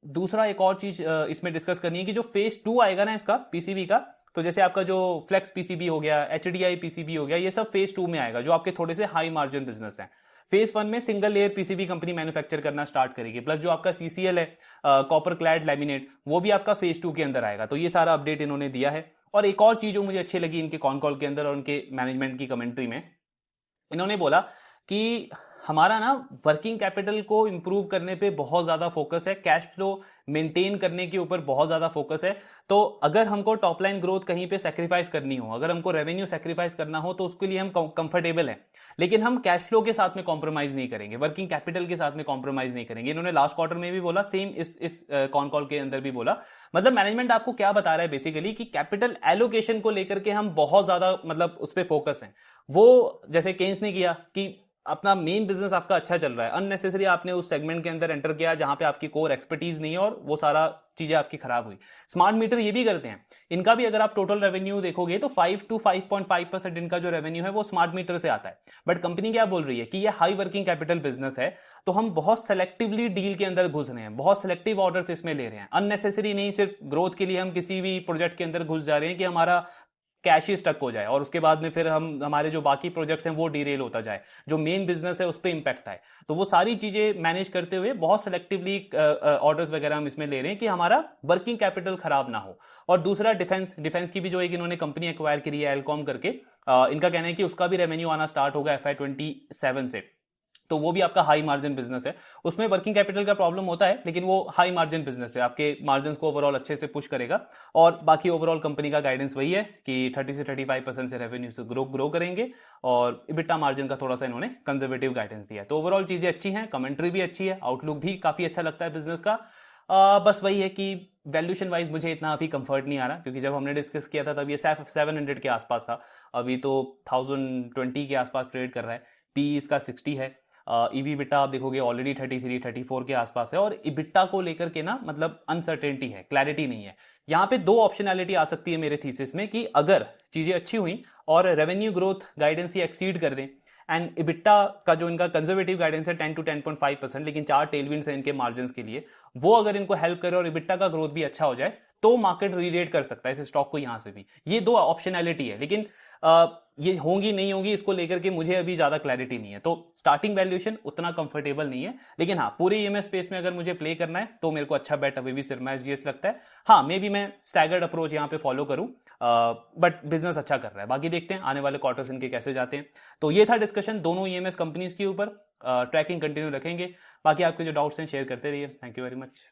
दूसरा एक और चीज इसमें डिस्कस करनी है कि जो फेज 2 आएगा ना इसका पीसीबी का, तो जैसे आपका जो फ्लेक्स पीसीबी हो गया, HDI पीसीबी हो गया, ये सब फेज 2 में आएगा, जो आपके थोड़े से हाई मार्जिन बिजनेस हैं। फेज 1 में single layer PCB company manufacture करना स्टार्ट करेगी, प्लस जो आपका CCL है, कॉपर क्लैड लैमिनेट, वो भी आपका फेज 2 के अंदर आएगा। तो ये सारा अपडेट इन्होंने दिया है। और एक और चीज जो मुझे अच्छी लगी इनके कॉन कॉल के अंदर और उनके मैनेजमेंट की कमेंट्री में, इन्होंने बोला कि हमारा ना वर्किंग कैपिटल को इंप्रूव करने पे बहुत ज्यादा फोकस है, कैश फ्लो मेंटेन करने के ऊपर बहुत ज्यादा फोकस है। तो अगर हमको टॉप लाइन ग्रोथ कहीं पे सेक्रीफाइस करनी हो, अगर हमको रेवेन्यू सेक्रीफाइस करना हो, तो उसके लिए हम कंफर्टेबल हैं, लेकिन हम कैश फ्लो के साथ में कॉम्प्रोमाइज नहीं करेंगे, वर्किंग कैपिटल के साथ में कॉम्प्रोमाइज नहीं करेंगे। इन्होंने लास्ट क्वार्टर में भी बोला, सेम इस कॉन कॉल के अंदर भी बोला। मतलब मैनेजमेंट आपको क्या बता रहा है बेसिकली कि कैपिटल एलोकेशन को लेकर के हम बहुत ज्यादा मतलब उस पर फोकस है। वो जैसे केन्स ने किया कि अपना मेन बिजनेस आपका अच्छा चल रहा है, अननेसेसरी आपने उस सेगमेंट के अंदर एंटर किया जहां पे आपकी कोर एक्सपर्टीज नहीं है, और वो सारा चीजें आपकी खराब हुई। स्मार्ट मीटर ये भी करते हैं, इनका भी अगर आप टोटल रेवेन्यू देखोगे तो 5 to 5.5% इनका जो रेवेन्यू है वो स्मार्ट मीटर से आता है। बट कंपनी क्या बोल रही है कि ये हाई वर्किंग कैपिटल बिजनेस है, तो हम बहुत सेलेक्टिवली डील के अंदर घुस रहे हैं, बहुत सेलेक्टिव ऑर्डर्स इसमें ले रहे हैं, अननेसेसरी नहीं, सिर्फ ग्रोथ के लिए हम किसी भी प्रोजेक्ट के अंदर घुस जा रहे हैं कि हमारा कैश ही स्टक हो जाए और उसके बाद में फिर हमारे जो बाकी प्रोजेक्ट्स हैं वो डीरेल होता जाए, जो मेन बिजनेस है उस पर इंपैक्ट आए। तो वो सारी चीजें मैनेज करते हुए बहुत सेलेक्टिवली ऑर्डर्स वगैरह हम इसमें ले रहे हैं कि हमारा वर्किंग कैपिटल खराब ना हो। और दूसरा डिफेंस की भी जो एक इन्होंने कंपनी एक्वायर करी है एलकॉम करके, इनका कहना है कि उसका भी रेवेन्यू आना स्टार्ट होगा FY27 से। तो वो भी आपका हाई मार्जिन बिजनेस है, उसमें वर्किंग कैपिटल का प्रॉब्लम होता है लेकिन वो हाई मार्जिन बिजनेस है, आपके मार्जिन को ओवरऑल अच्छे से पुश करेगा। और बाकी ओवरऑल कंपनी का गाइडेंस वही है कि 30 से 35% से रेवेन्यू से ग्रो करेंगे, और इबिटा मार्जिन का थोड़ा सा इन्होंने कंजर्वेटिव गाइडेंस दिया है। तो ओवरऑल चीजें अच्छी हैं, कमेंट्री भी अच्छी है, आउटलुक भी काफी अच्छा लगता है बिजनेस का। बस वही है कि वैल्यूशन वाइज मुझे इतना अभी कंफर्ट नहीं आ रहा, क्योंकि जब हमने डिस्कस किया था तब ये 700 के आसपास था, अभी तो 1020 के आसपास ट्रेड कर रहा है। पी इसका 60 है, ईबीटा आप देखोगे ऑलरेडी 33-34 के आसपास है। और इबिटा को लेकर के ना मतलब अनसर्टेनिटी है, क्लैरिटी नहीं है। यहाँ पे दो ऑप्शनैलिटी आ सकती है मेरे थीसिस में, कि अगर चीजें अच्छी हुई और रेवेन्यू ग्रोथ गाइडेंस ही एक्सीड कर दें, एंड इबिटा का जो इनका कंजर्वेटिव गाइडेंस है 10 to 10.5%, लेकिन 4 टेलविंड्स हैं इनके मार्जिन के लिए, वो अगर इनको हेल्प करे और इबिटा का ग्रोथ भी अच्छा हो जाए, तो मार्केट रीरेट कर सकता है इस स्टॉक को यहां से भी। ये दो ऑप्शनैलिटी है, लेकिन ये होंगी नहीं होंगी इसको लेकर के मुझे अभी ज्यादा क्लैरिटी नहीं है। तो स्टार्टिंग वैल्यूएशन उतना कंफर्टेबल नहीं है, लेकिन हाँ पूरे ईएमएस स्पेस में अगर मुझे प्ले करना है तो मेरे को अच्छा बेट अभी भी सिरमा एसजीएस लगता है। हाँ मे बी मैं स्टैगर्ड अप्रोच यहाँ पे फॉलो करूं, बट बिजनेस अच्छा कर रहा है। बाकी देखते हैं आने वाले क्वार्टर्स इनके कैसे जाते हैं। तो ये था डिस्कशन दोनों ईएमएस कंपनीज के ऊपर, ट्रैकिंग कंटिन्यू रखेंगे। बाकी आपके जो डाउट्स हैं शेयर करते रहिए। Thank you very much.